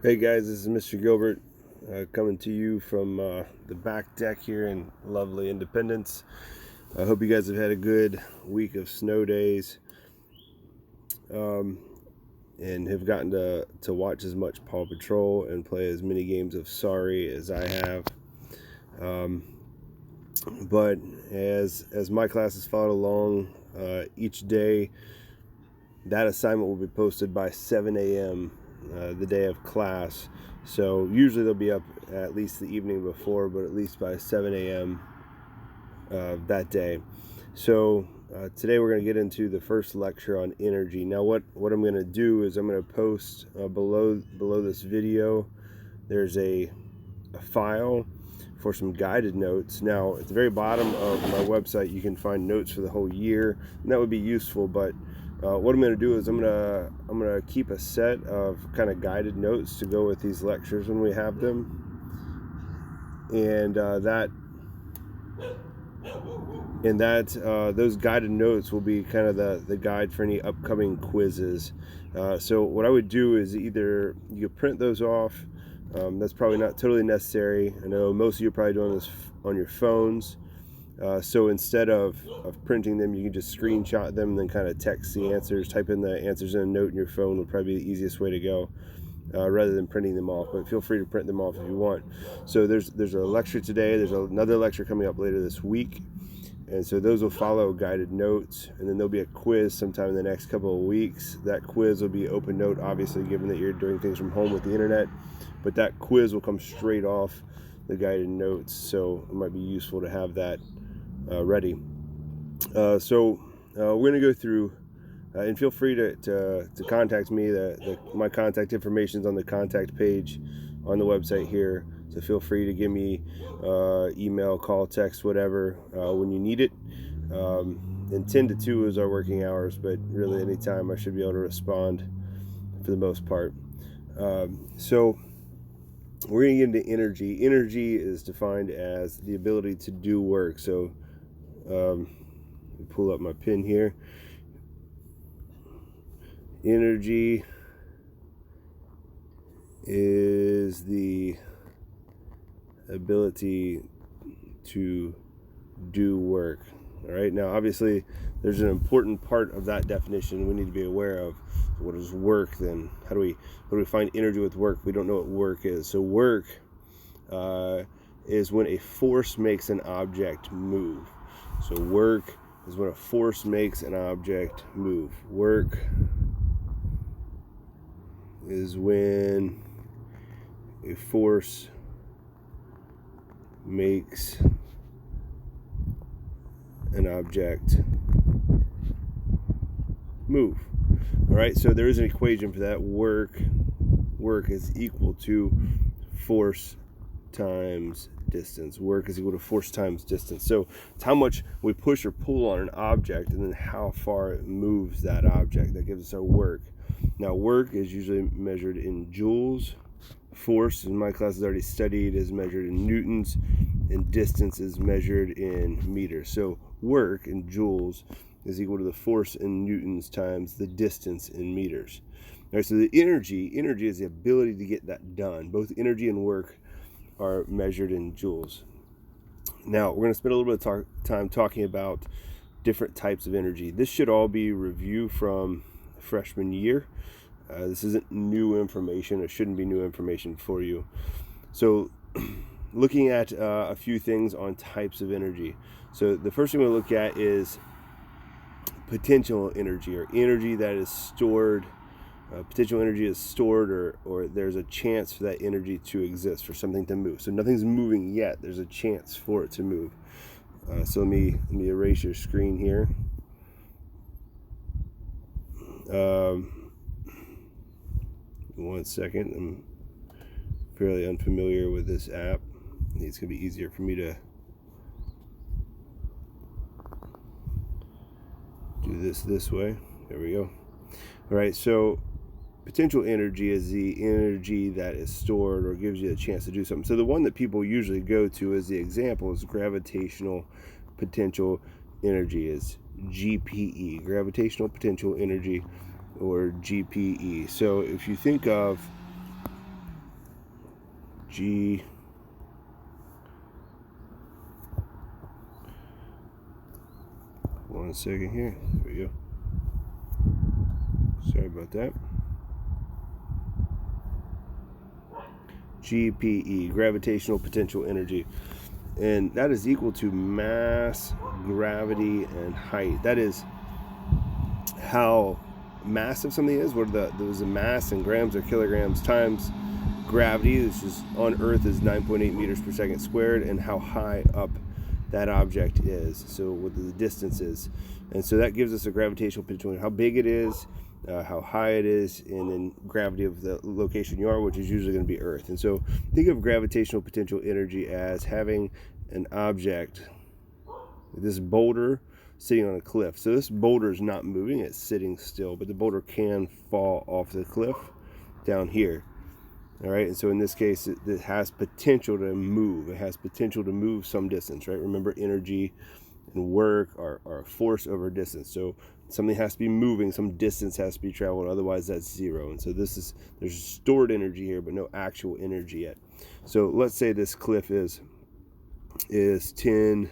Hey guys, this is Mr. Gilbert coming to you from the back deck here in lovely Independence. I hope you guys have had a good week of snow days um, and have gotten to watch as much Paw Patrol and play as many games of Sorry as I have. Um, but as my classes followed along each day, that assignment will be posted by 7 a.m. The day of class. So usually they'll be up at least the evening before, but at least by 7 a.m. That day. So today we're going to get into the first lecture on energy. Now what I'm going to do is I'm going to post below this video. There's a file for some guided notes. Now at the very bottom of my website you can find notes for the whole year, and that would be useful, but what I'm going to do is I'm going to keep a set of kind of guided notes to go with these lectures when we have them, and those guided notes will be kind of the guide for any upcoming quizzes. So what I would do is either you could print those off. That's probably not totally necessary. I know most of you are probably doing this on your phones. So instead of printing them, you can just screenshot them and then kind of text the answers. Type in the answers in a note in your phone would probably be the easiest way to go, rather than printing them off. But feel free to print them off if you want. So there's a lecture today. There's another lecture coming up later this week. And so those will follow guided notes, and then there'll be a quiz sometime in the next couple of weeks. That quiz will be open note, obviously, given that you're doing things from home with the internet. But that quiz will come straight off the guided notes, so it might be useful to have that ready. So we're going to go through, and feel free to contact me. My contact information is on the contact page on the website here. So feel free to give me email, call, text, whatever, when you need it. And 10 to 2 is our working hours, but really anytime I should be able to respond for the most part. So we're going to get into energy. Energy is defined as the ability to do work. So pull up my pen here. Energy is the ability to do work. All right, now obviously there's an important part of that definition we need to be aware of. What is work? Then how do we find energy with work? We don't know what work is. So work is when a force makes an object move. So work is when a force makes an object move. Work is when a force makes an object move. All right, so there is an equation for that. Work is equal to force times distance. Work is equal to force times distance. So it's how much we push or pull on an object, and then how far it moves that object. That gives us our work. Now, work is usually measured in joules. Force, in my class, is already studied, is measured in newtons, and distance is measured in meters. So work in joules is equal to the force in newtons times the distance in meters. All right, so the energy is the ability to get that done. Both energy and work are measured in joules. Now, we're going to spend a little bit of time talking about different types of energy. This should all be review from freshman year. This isn't new information. It shouldn't be new information for you. So looking at a few things on types of energy. So the first thing we'll look at is potential energy, or energy that is stored. Potential energy is stored, or there's a chance for that energy to exist, for something to move. So nothing's moving yet. There's a chance for it to move. So let me erase your screen here. One second. I'm fairly unfamiliar with this app. I think it's going to be easier for me to do this way. There we go. All right, so potential energy is the energy that is stored or gives you a chance to do something. So the one that people usually go to as the example is gravitational potential energy, is GPE, gravitational potential energy, or GPE. So if you think of G. One second here. There we go. Sorry about that. GPE, gravitational potential energy. And that is equal to mass, gravity, and height. That is how massive something is, what there's a mass in grams or kilograms, times gravity, which is on Earth is 9.8 meters per second squared, and how high up that object is, so what the distance is. And so that gives us a gravitational potential, how big it is, how high it is, and then gravity of the location you are, which is usually going to be Earth. And so think of gravitational potential energy as having an object, this boulder, sitting on a cliff. So this boulder is not moving, it's sitting still, but the boulder can fall off the cliff down here. All right, and so in this case, it has potential to move. It has potential to move some distance, right? Remember, energy and work are force over distance. So something has to be moving, some distance has to be traveled, otherwise that's zero. And so there's stored energy here, but no actual energy yet. So let's say this cliff is 10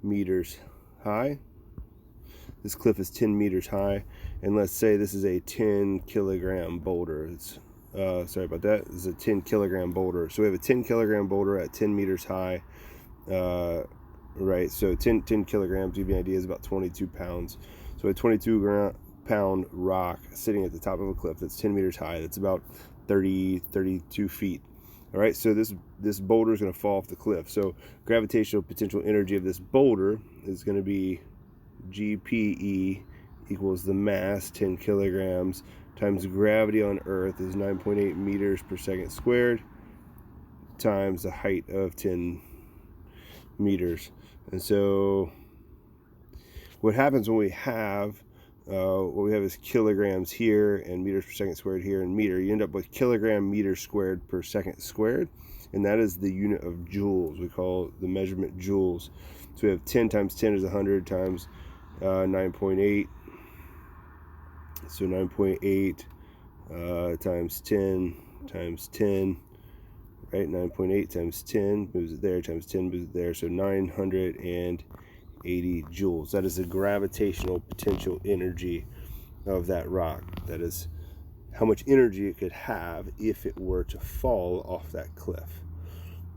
meters high. This cliff is 10 meters high, and let's say this is a 10 kilogram boulder. It's sorry about that. This is a 10 kilogram boulder. So we have a 10 kilogram boulder at 10 meters high. Right, so 10 kilograms, to give you an idea, is about 22 pounds. So a 22-pound rock sitting at the top of a cliff that's 10 meters high, that's about 32 feet. All right, so this boulder is going to fall off the cliff. So gravitational potential energy of this boulder is going to be GPE equals the mass, 10 kilograms, times gravity on Earth is 9.8 meters per second squared, times the height of 10 meters. And so what happens when we have what we have is kilograms here and meters per second squared here and meter, you end up with kilogram meter squared per second squared, and that is the unit of joules. We call the measurement joules. So we have 10 times 10 is 100 times 9.8. So 9.8 times 10 times 10, right? 9.8 times 10 moves it there, times 10 moves it there. So 980 joules. That is the gravitational potential energy of that rock. That is how much energy it could have if it were to fall off that cliff.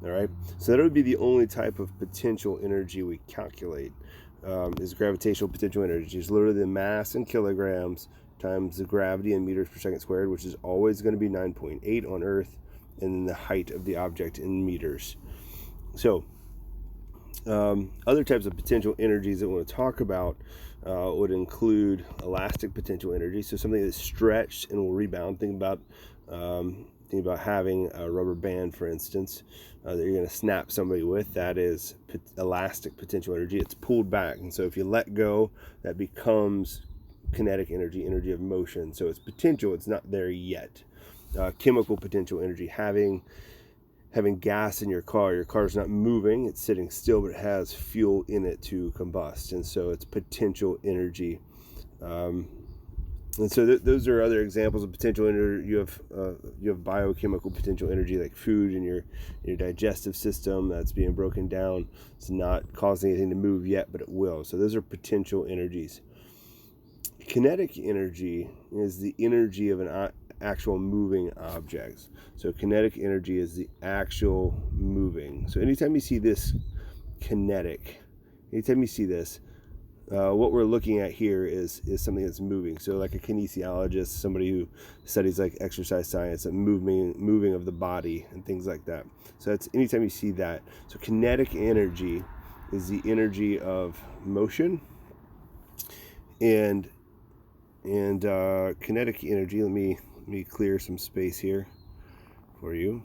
All right. So that would be the only type of potential energy we calculate. Is gravitational potential energy. It's literally the mass in kilograms times the gravity in meters per second squared, which is always going to be 9.8 on Earth, and then the height of the object in meters. So other types of potential energies that we want to talk about would include elastic potential energy, so something that's stretched and will rebound. Think about having a rubber band, for instance, that you're going to snap somebody with. That is elastic potential energy. It's pulled back, and so if you let go, that becomes kinetic energy, energy of motion. So it's potential, it's not there yet. Chemical potential energy, having gas in your car's not moving, it's sitting still, but it has fuel in it to combust, and so it's potential energy. And so those are other examples of potential energy. You have biochemical potential energy, like food in your digestive system that's being broken down. It's not causing anything to move yet, but it will. So those are potential energies. Kinetic energy is the energy of an actual moving object. So kinetic energy is the actual moving. So anytime you see this kinetic, anytime you see this, what we're looking at here is something that's moving. So like a kinesiologist, somebody who studies like exercise science and moving of the body and things like that. So that's anytime you see that. So kinetic energy is the energy of motion, and kinetic energy, let me clear some space here for you.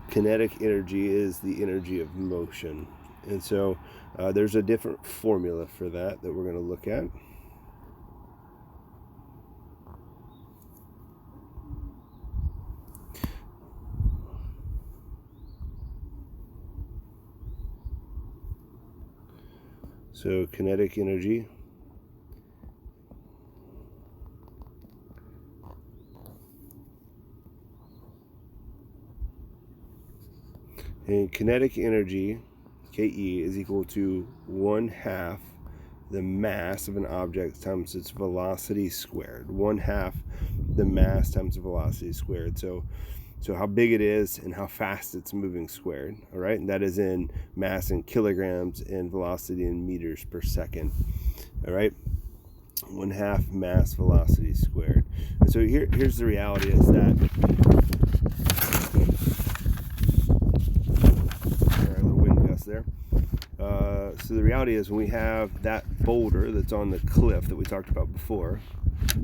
Kinetic energy is the energy of motion, and so there's a different formula for that we're going to look at. So kinetic energy And kinetic energy, KE, is equal to 1/2 the mass of an object times its velocity squared. 1/2 the mass times the velocity squared. So how big it is and how fast it's moving squared. All right, and that is in mass in kilograms and velocity in meters per second. All right, 1/2 mass velocity squared. And so here's the reality is that a little wind gust there. So the reality is when we have that boulder that's on the cliff that we talked about before,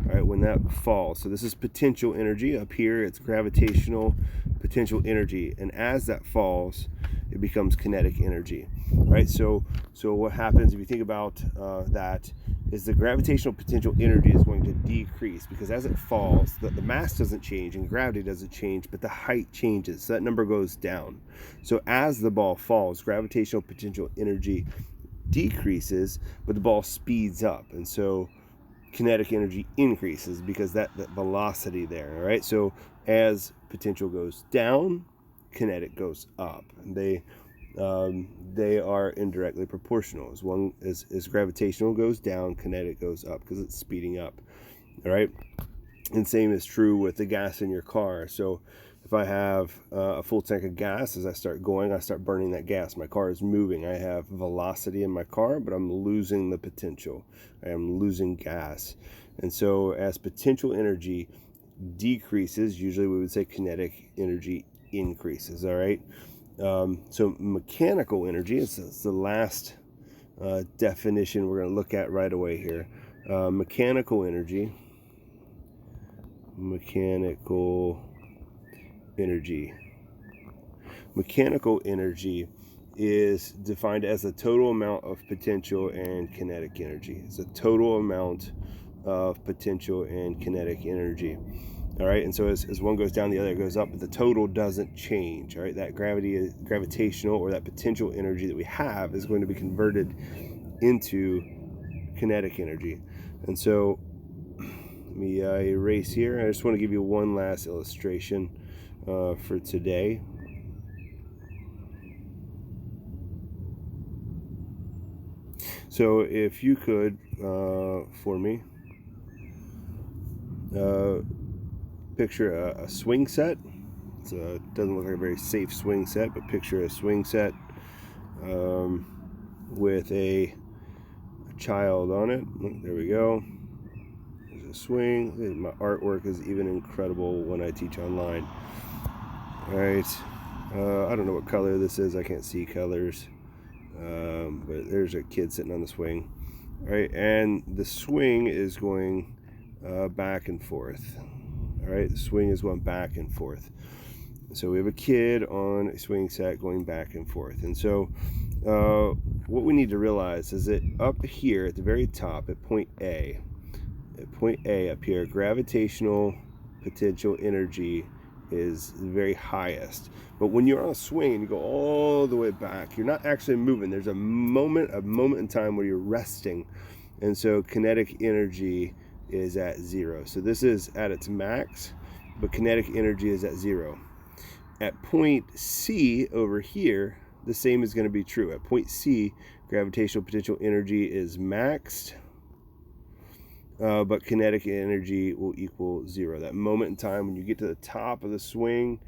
all right, when that falls, so this is potential energy up here, it's gravitational potential energy, and as that falls it becomes kinetic energy. Right, so what happens if you think about that is the gravitational potential energy is going to decrease, because as it falls, the mass doesn't change and gravity doesn't change, but the height changes, so that number goes down. So as the ball falls, gravitational potential energy decreases, but the ball speeds up, and so kinetic energy increases because that velocity there. All right, so as potential goes down, kinetic goes up, and they are indirectly proportional. As gravitational goes down, kinetic goes up because it's speeding up. All right, and same is true with the gas in your car. So if I have a full tank of gas, as I start going, I start burning that gas. My car is moving. I have velocity in my car, but I'm losing the potential. I am losing gas. And so as potential energy decreases, usually we would say kinetic energy increases. All right. So mechanical energy is the last definition we're going to look at right away here. Mechanical energy is defined as the total amount of potential and kinetic energy. It's a total amount of potential and kinetic energy. All right, and so as one goes down, the other goes up, but the total doesn't change. All right, that gravitational or that potential energy that we have is going to be converted into kinetic energy. And so let me erase here. I just want to give you one last illustration for today. So if you could, for me, picture a swing set. It doesn't look like a very safe swing set, but picture a swing set with a child on it. There we go. There's a swing. My artwork is even incredible when I teach online. All right. I don't know what color this is. I can't see colors. But there's a kid sitting on the swing. All right, and the swing is going back and forth. All right, the swing is going back and forth. So we have a kid on a swing set going back and forth. And so what we need to realize is that up here at the very top at point A up here, gravitational potential energy is the very highest. But when you're on a swing and you go all the way back, you're not actually moving. There's a moment in time where you're resting. And so kinetic energy is at 0. So this is at its max, but kinetic energy is at 0. At point C over here, the same is going to be true. At point C, gravitational potential energy is maxed, but kinetic energy will equal 0. That moment in time when you get to the top of the swing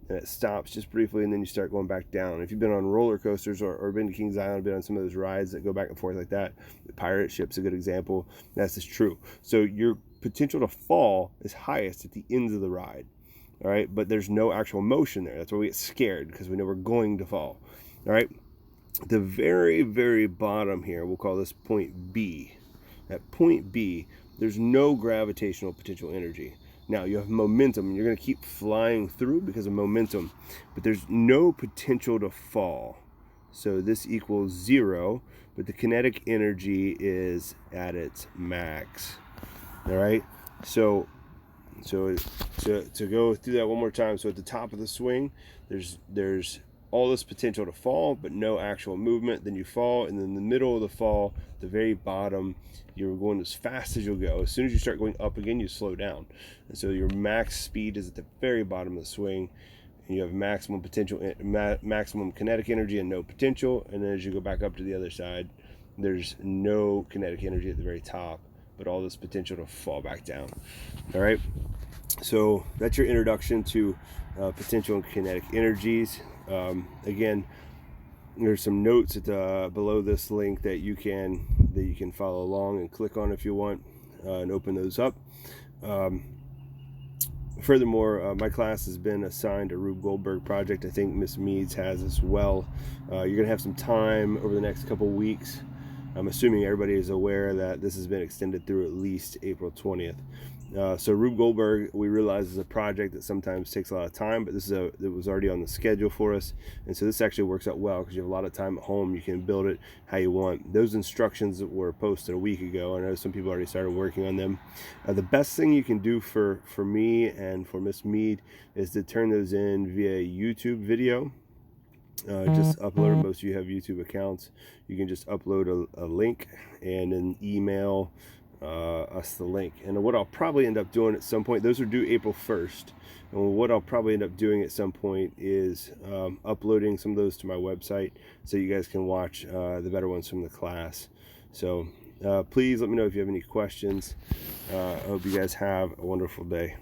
and it stops just briefly and then you start going back down. If you've been on roller coasters or been to Kings Island, been on some of those rides that go back and forth like that, the pirate ship's a good example. That's just true. So your potential to fall is highest at the ends of the ride. All right, but there's no actual motion there. That's why we get scared, because we know we're going to fall. All right, the very, very bottom here, we'll call this point B. At point B, there's no gravitational potential energy. Now you have momentum, and you're going to keep flying through because of momentum, but there's no potential to fall. So this equals 0, but the kinetic energy is at its max. All right, so to go through that one more time. So at the top of the swing, there's all this potential to fall, but no actual movement. Then you fall, and then in the middle of the fall, the very bottom, you're going as fast as you'll go. As soon as you start going up again, you slow down. And so your max speed is at the very bottom of the swing, you have maximum potential, maximum kinetic energy and no potential. And then as you go back up to the other side, there's no kinetic energy at the very top, but all this potential to fall back down. All right, so that's your introduction to potential and kinetic energies. Again, there's some notes at below this link that you can follow along and click on if you want, and open those up. Furthermore, my class has been assigned a Rube Goldberg project. I think Miss Meads has as well. You're going to have some time over the next couple weeks. I'm assuming everybody is aware that this has been extended through at least April 20th. So Rube Goldberg, we realize, is a project that sometimes takes a lot of time, but it was already on the schedule for us, and so this actually works out well because you have a lot of time at home. You can build it how you want. Those instructions that were posted a week ago, I know some people already started working on them. The best thing you can do for me and for Miss Mead is to turn those in via YouTube video. Just upload. Most of you have YouTube accounts. You can just upload a link and an email us the link. And what I'll probably end up doing at some point, those are due April 1st, and what I'll probably end up doing at some point is uploading some of those to my website so you guys can watch the better ones from the class. So please let me know if you have any questions. I hope you guys have a wonderful day.